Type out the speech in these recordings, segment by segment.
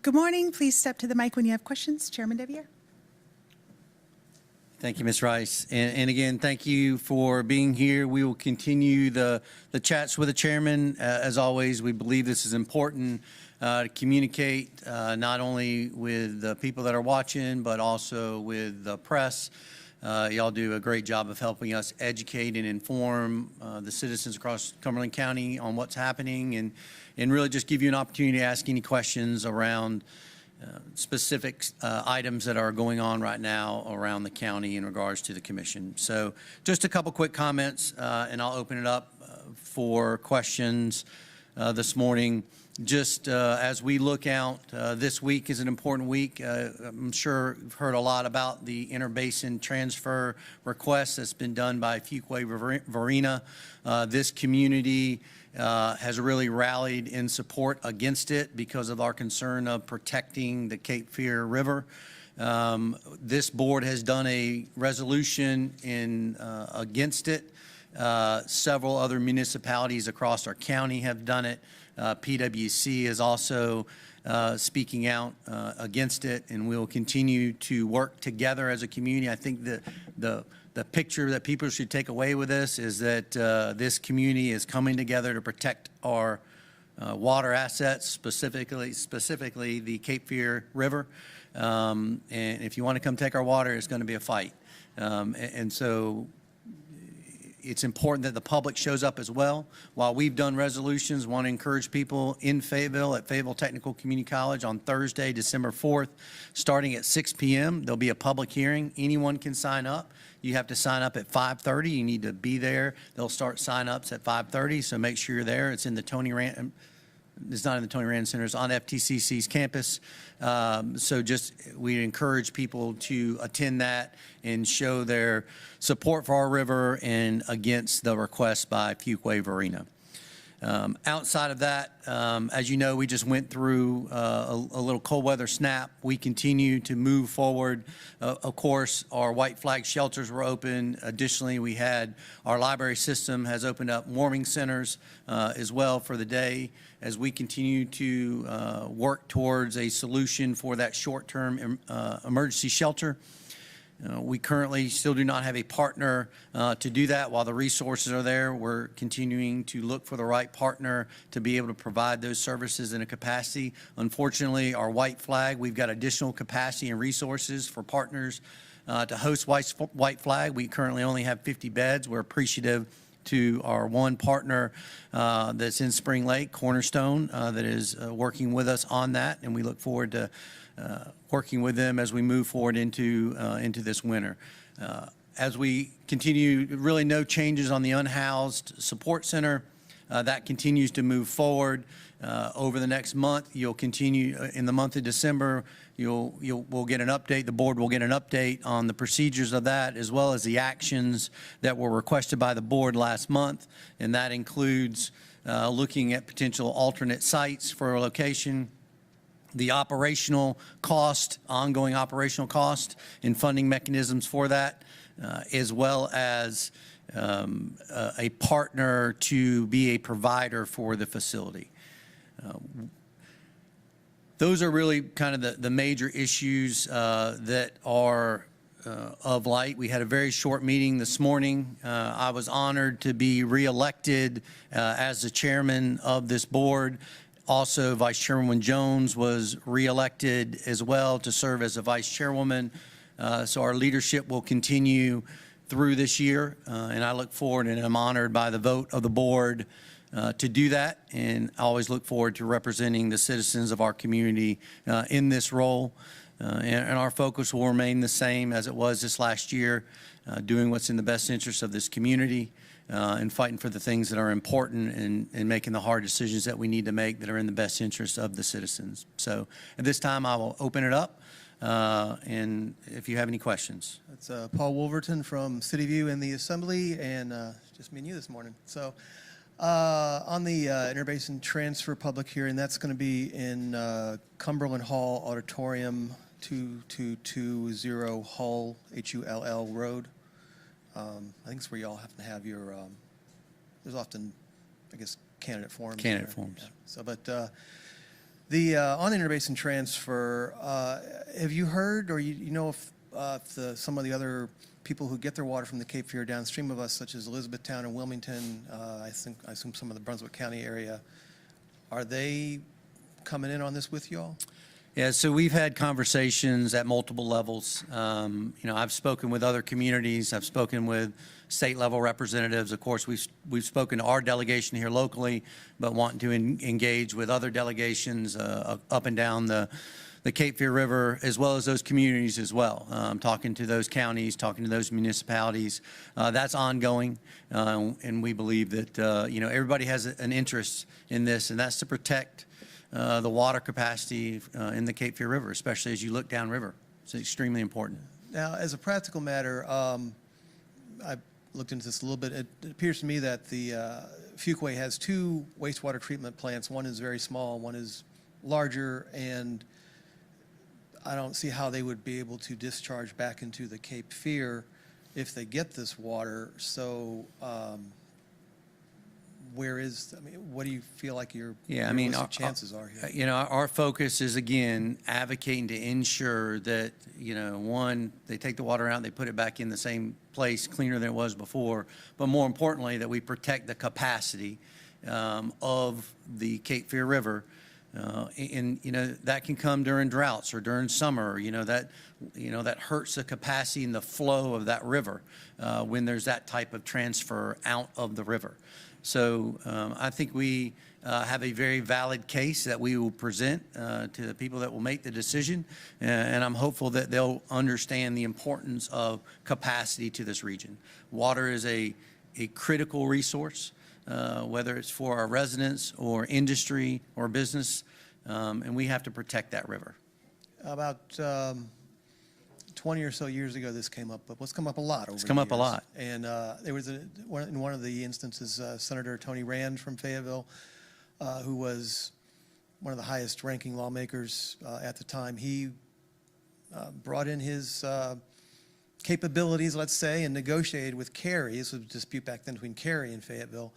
Good morning. Please step to the mic when you have questions. Chairman Dec. Thank you, Ms. Rice. And again, thank you for being here. We will continue the chats with the chairman. As always, we believe this is important to communicate not only with the people that are watching, but also with the press. Y'all do a great job of helping us educate and inform the citizens across Cumberland County on what's happening, and really just give you an opportunity to ask any questions around specific items that are going on right now around the county in regards to the commission. So just a couple quick comments, and I'll open it up for questions this morning. Just as we look out, this week is an important week. I'm sure you've heard a lot about the interbasin transfer request that's been done by Fuquay-Varina. This community has really rallied in support against it because of our concern of protecting the Cape Fear River. This board has done a resolution against it. Several other municipalities across our county have done it. PwC is also speaking out against it, and we'll continue to work together as a community. I think the picture that people should take away with this is that this community is coming together to protect our water assets, specifically the Cape Fear River. And if you want to come take our water, it's going to be a fight. And so it's important that the public shows up as well. While we've done resolutions, want to encourage people in Fayetteville at Fayetteville Technical Community College on Thursday, December 4th, starting at 6 p.m. There'll be a public hearing. Anyone can sign up. You have to sign up at 5:30. You need to be there. They'll start sign-ups at 5:30, so make sure you're there. It's in the Tony Rand. It's not in the Tony Rand Center. It's on FTCC's campus. So just we encourage people to attend that and show their support for our river and against the request by Fuquay-Varina. Outside of that, as you know, we just went through a little cold weather snap. We continue to move forward. Of course, our white flag shelters were open. Additionally, we had our library system has opened up warming centers as well for the day as we continue to work towards a solution for that short-term emergency shelter. We currently still do not have a partner to do that. While the resources are there, we're continuing to look for the right partner to be able to provide those services in a capacity. Unfortunately, our white flag, we've got additional capacity and resources for partners to host white flag. We currently only have 50 beds. We're appreciative to our one partner that's in Spring Lake, Cornerstone, that is working with us on that, and we look forward to working with them as we move forward into this winter. As we continue, really no changes on the unhoused support center. That continues to move forward. Over the next month, you'll continue in the month of December. We'll get an update. The board will get an update on the procedures of that, as well as the actions that were requested by the board last month, and that includes looking at potential alternate sites for a location, the operational cost, ongoing operational cost, and funding mechanisms for that, as well as a partner to be a provider for the facility. Those are really kind of the major issues that are of light. We had a very short meeting this morning. I was honored to be reelected as the chairman of this board. Also, Vice Chairwoman Jones was reelected as well to serve as a vice chairwoman. So our leadership will continue through this year, and I look forward and I'm honored by the vote of the board to do that, and I always look forward to representing the citizens of our community in this role. And our focus will remain the same as it was this last year, doing what's in the best interest of this community and fighting for the things that are important and making the hard decisions that we need to make that are in the best interest of the citizens. So at this time, I will open it up, and if you have any questions. It's Paul Wolverton from City View in the Assembly, and just me and you this morning. So on the interbasin transfer public hearing, that's going to be in Cumberland Hall Auditorium, 2220 Hull, Hull Road. I think it's where y'all have to have your, there's often, I guess, candidate forums. Candidate forums. Yeah. So, but On the interbasin transfer, have you heard or you know if some of the other people who get their water from the Cape Fear downstream of us, such as Elizabethtown and Wilmington, I assume some of the Brunswick County area, are they coming in on this with you all? Yeah, so we've had conversations at multiple levels. I've spoken with other communities. I've spoken with state level representatives. Of course, we've spoken to our delegation here locally, but wanting to engage with other delegations up and down the Cape Fear River, as well as those communities as well. Talking to those counties, talking to those municipalities. That's ongoing, and we believe that everybody has an interest in this, and that's to protect the water capacity in the Cape Fear River, especially as you look downriver. It's extremely important. Now, as a practical matter, I looked into this a little bit. It appears to me that the Fuquay has two wastewater treatment plants. One is very small, one is larger, and I don't see how they would be able to discharge back into the Cape Fear if they get this water. So what do you feel like your realistic chances are here? Our focus is, again, advocating to ensure that, one, they take the water out, they put it back in the same place, cleaner than it was before, but more importantly, that we protect the capacity of the Cape Fear River. That can come during droughts or during summer, that hurts the capacity and the flow of that river when there's that type of transfer out of the river. So I think we have a very valid case that we will present to the people that will make the decision, and I'm hopeful that they'll understand the importance of capacity to this region. Water is a critical resource, whether it's for our residents or industry or business, and we have to protect that river. About 20 or so years ago, this came up, but what's come up a lot over It's come the up a years. lot. And there was in one of the instances, Senator Tony Rand from Fayetteville, who was one of the highest ranking lawmakers at the time. He brought in his capabilities, let's say, and negotiated with Cary. This was a dispute back then between Cary and Fayetteville,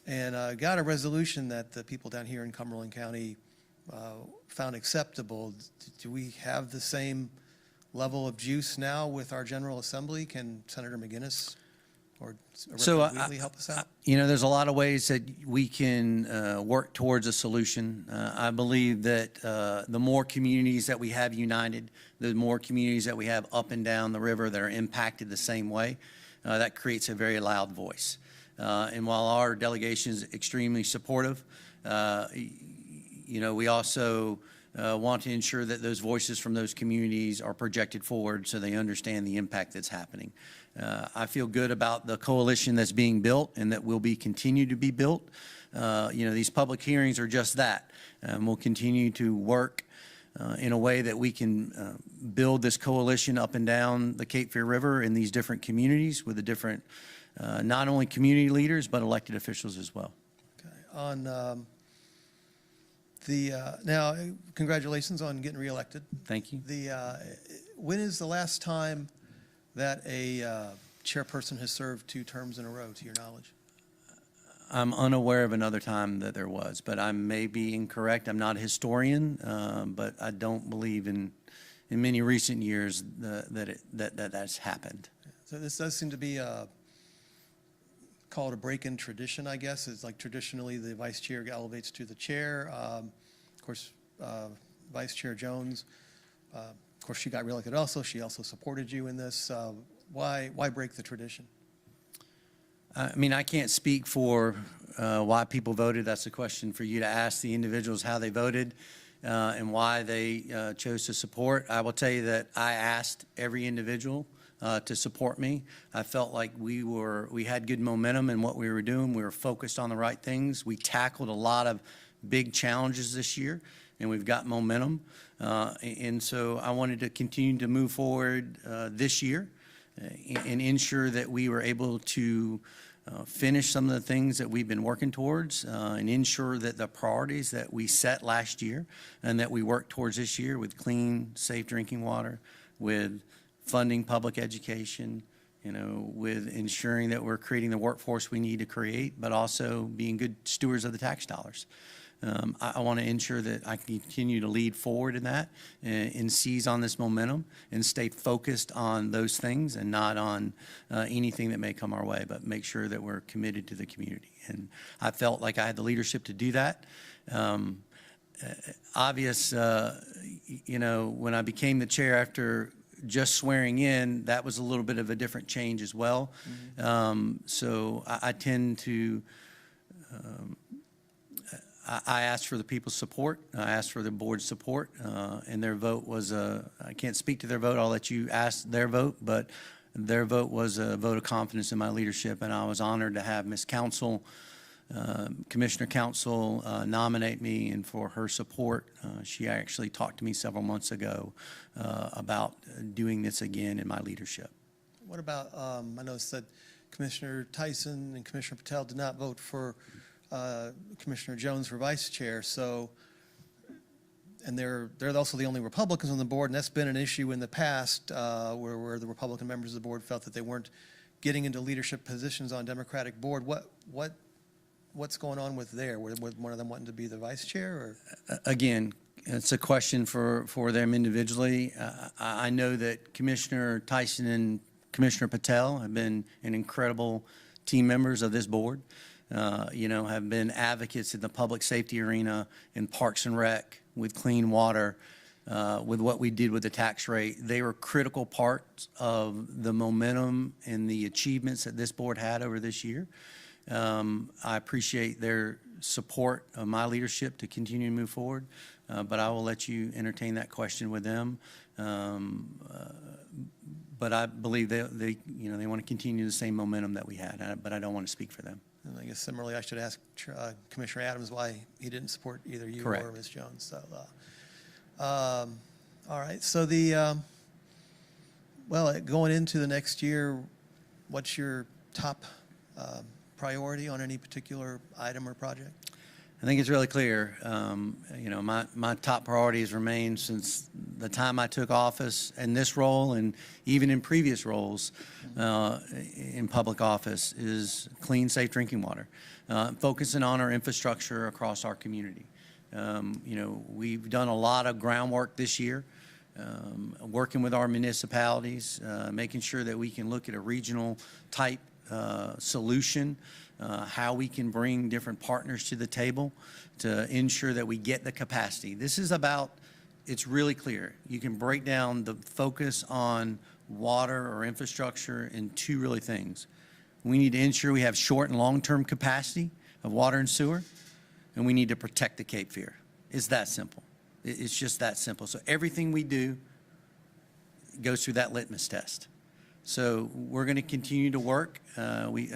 and got a resolution that the people down here in Cumberland County found acceptable. Do we have the same level of juice now with our General Assembly? Can Senator McGinnis or Representative Wheatley help us out? There's a lot of ways that we can work towards a solution. I believe that the more communities that we have united, the more communities that we have up and down the river that are impacted the same way, that creates a very loud voice. And while our delegation is extremely supportive, we also want to ensure that those voices from those communities are projected forward so they understand the impact that's happening. I feel good about the coalition that's being built and that will be continue to be built. These public hearings are just that. We'll continue to work in a way that we can build this coalition up and down the Cape Fear River in these different communities with the different, not only community leaders, but elected officials as well. Okay. Now, congratulations on getting reelected. Thank you. When is the last time that a chairperson has served 2 terms in a row, to your knowledge? I'm unaware of another time that there was, but I may be incorrect. I'm not a historian, but I don't believe in many recent years that's happened. So this does seem to be call it a break-in tradition, I guess. It's like traditionally the vice chair elevates to the chair. Of course, Vice Chair Jones, of course, she got reelected also. She also supported you in this. Why break the tradition? I can't speak for why people voted. That's a question for you to ask the individuals how they voted and why they chose to support. I will tell you that I asked every individual to support me. I felt like we had good momentum in what we were doing. We were focused on the right things. We tackled a lot of big challenges this year, and we've got momentum. And so I wanted to continue to move forward this year and ensure that we were able to finish some of the things that we've been working towards and ensure that the priorities that we set last year and that we worked towards this year with clean, safe drinking water, with funding public education, with ensuring that we're creating the workforce we need to create, but also being good stewards of the tax dollars. I want to ensure that I can continue to lead forward in that and seize on this momentum and stay focused on those things and not on anything that may come our way, but make sure that we're committed to the community. And I felt like I had the leadership to do that. Obvious, when I became the chair after just swearing in, that was a little bit of a different change as well. So I tend to, I asked for the people's support. I asked for the board's support, and their vote was I can't speak to their vote. I'll let you ask their vote, but their vote was a vote of confidence in my leadership, and I was honored to have Ms. Council, Commissioner Council nominate me, and for her support. She actually talked to me several months ago about doing this again in my leadership. What about, I noticed that Commissioner Tyson and Commissioner Patel did not vote for Commissioner Jones for vice chair, so, and they're also the only Republicans on the board, and that's been an issue in the past where the Republican members of the board felt that they weren't getting into leadership positions on Democratic board. What's going on with there? With one of them wanting to be the vice chair, or? Again, it's a question for them individually. I know that Commissioner Tyson and Commissioner Patel have been an incredible team members of this board. Have been advocates in the public safety arena, in Parks and Rec, with clean water, with what we did with the tax rate. They were critical parts of the momentum and the achievements that this board had over this year. I appreciate their support of my leadership to continue to move forward, but I will let you entertain that question with them. But I believe they want to continue the same momentum that we had, but I don't want to speak for them. And I guess similarly, I should ask Commissioner Adams why he didn't support either you Correct. or Ms. Jones. So, all right. So going into the next year, what's your top priority on any particular item or project? I think it's really clear. My top priorities remain since the time I took office in this role and even in previous roles in public office is clean, safe drinking water, focusing on our infrastructure across our community. We've done a lot of groundwork this year, working with our municipalities, making sure that we can look at a regional type solution, how we can bring different partners to the table to ensure that we get the capacity. This is about, it's really clear. You can break down the focus on water or infrastructure in two really things. We need to ensure we have short and long-term capacity of water and sewer, and we need to protect the Cape Fear. It's that simple. It's just that simple. So everything we do goes through that litmus test. So we're going to continue to work. We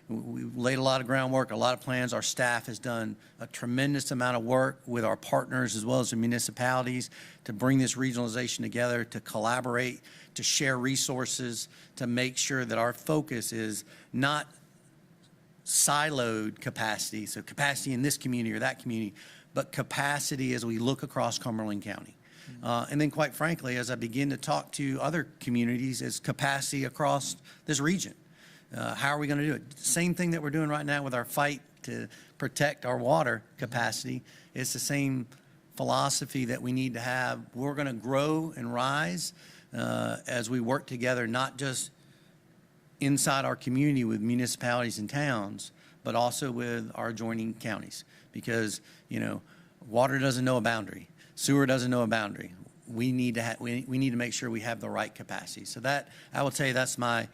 laid a lot of groundwork, a lot of plans. Our staff has done a tremendous amount of work with our partners as well as the municipalities to bring this regionalization together, to collaborate, to share resources, to make sure that our focus is not siloed capacity, so capacity in this community or that community, but capacity as we look across Cumberland County. And then, quite frankly, as I begin to talk to other communities, is capacity across this region. How are we going to do it? Same thing that we're doing right now with our fight to protect our water capacity. It's the same philosophy that we need to have. We're going to grow and rise as we work together, not just inside our community with municipalities and towns, but also with our adjoining counties. Because, water doesn't know a boundary. Sewer doesn't know a boundary. We need to we need to make sure we have the right capacity. So that, I will tell you, that's my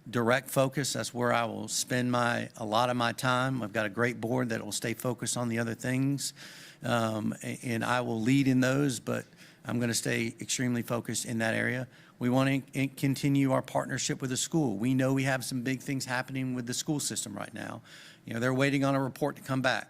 direct focus. That's where I will spend a lot of my time. I've got a great board that will stay focused on the other things, and I will lead in those, but I'm going to stay extremely focused in that area. We want to continue our partnership with the school. We know we have some big things happening with the school system right now. They're waiting on a report to come back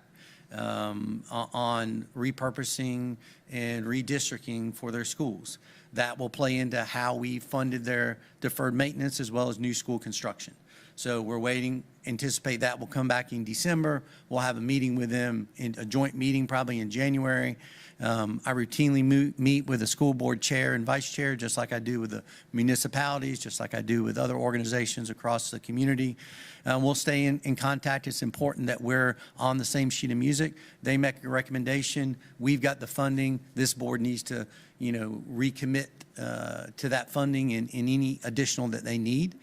on repurposing and redistricting for their schools. That will play into how we funded their deferred maintenance as well as new school construction. So we're waiting, anticipate that will come back in December. We'll have a meeting with them, a joint meeting probably in January. I routinely meet with the school board chair and vice chair, just like I do with the municipalities, just like I do with other organizations across the community. We'll stay in contact. It's important that we're on the same sheet of music. They make a recommendation. We've got the funding. This board needs to, recommit to that funding in any additional that they need.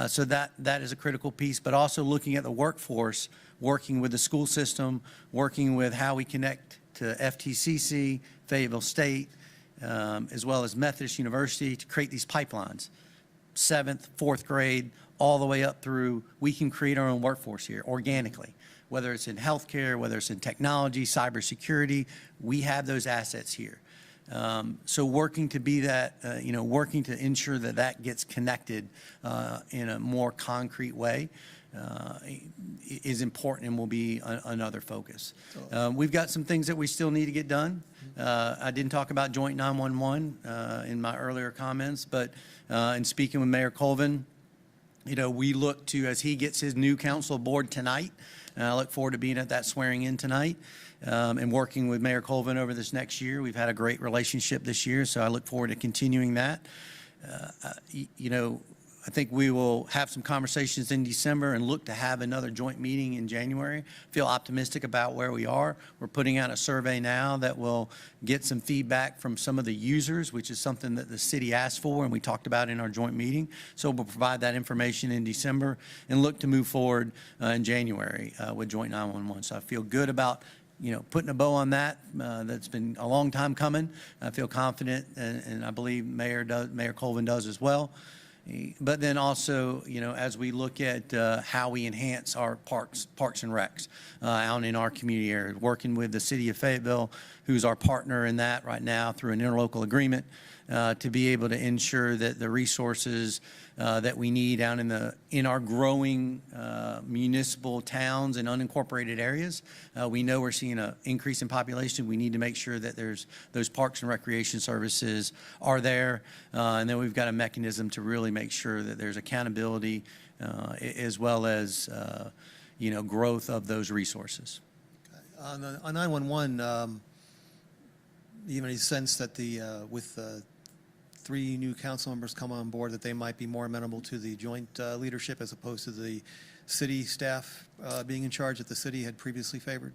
So that is a critical piece, but also looking at the workforce, working with the school system, working with how we connect to FTCC, Fayetteville State, as well as Methodist University to create these pipelines. 7th, 4th grade, all the way up through, we can create our own workforce here organically, whether it's in healthcare, whether it's in technology, cybersecurity, we have those assets here. So working to be that, working to ensure that that gets connected in a more concrete way is important and will be another focus. We've got some things that we still need to get done. I didn't talk about Joint 911 in my earlier comments, but in speaking with Mayor Colvin, we look to, as he gets his new council board tonight, and I look forward to being at that swearing in tonight and working with Mayor Colvin over this next year. We've had a great relationship this year, so I look forward to continuing that. I think we will have some conversations in December and look to have another joint meeting in January. Feel optimistic about where we are. We're putting out a survey now that will get some feedback from some of the users, which is something that the city asked for and we talked about in our joint meeting. So we'll provide that information in December and look to move forward in January with Joint 911. So I feel good about putting a bow on that. That's been a long time coming. I feel confident, and I believe Mayor Colvin does as well. But then also, as we look at how we enhance our parks and recs out in our community area, working with the city of Fayetteville, who's our partner in that right now through an interlocal agreement, to be able to ensure that the resources that we need down in our growing municipal towns and unincorporated areas. We know we're seeing an increase in population. We need to make sure that there's those parks and recreation services are there. And then we've got a mechanism to really make sure that there's accountability as well as, growth of those resources. On 911, you have any sense that with 3 new council members come on board that they might be more amenable to the joint leadership as opposed to the city staff being in charge that the city had previously favored?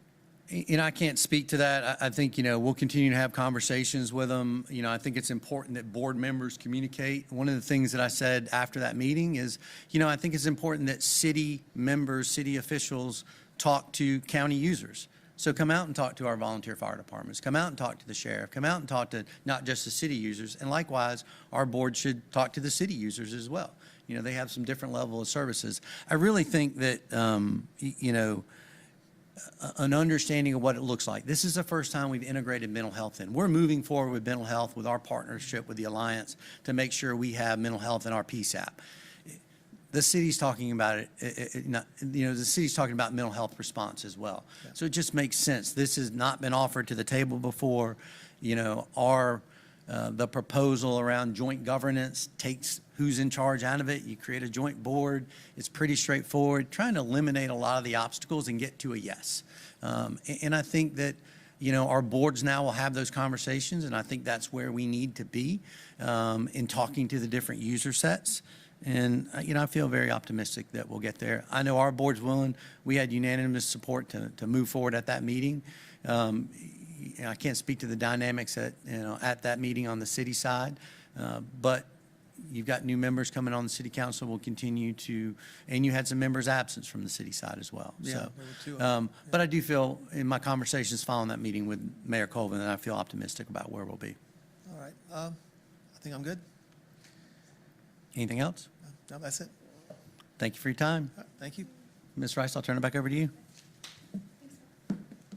I can't speak to that. I think, we'll continue to have conversations with them. I think it's important that board members communicate. One of the things that I said after that meeting is, I think it's important that city members, city officials talk to county users. So come out and talk to our volunteer fire departments. Come out and talk to the sheriff. Come out and talk to not just the city users. And likewise, our board should talk to the city users as well. They have some different level of services. I really think that, an understanding of what it looks like. This is the first time we've integrated mental health in. We're moving forward with mental health with our partnership with the Alliance to make sure we have mental health in our PSAP. The city's talking about it, the city's talking about mental health response as well. Yeah. So it just makes sense. This has not been offered to the table before. The proposal around joint governance takes who's in charge out of it. You create a joint board. It's pretty straightforward, trying to eliminate a lot of the obstacles and get to a yes. And I think that, our boards now will have those conversations, and I think that's where we need to be in talking to the different user sets. And, I feel very optimistic that we'll get there. I know our board's willing. We had unanimous support to move forward at that meeting. I can't speak to the dynamics at that meeting on the city side, but you've got new members coming on the city council. We'll continue to, and you had some members absent from the city side as well. Yeah, So, there were 2. but I do feel in my conversations following that meeting with Mayor Colvin that I feel optimistic about where we'll be. All right. I think I'm good. Anything else? No, that's it. Thank you for your time. Thank you. Ms. Rice, I'll turn it back over to you.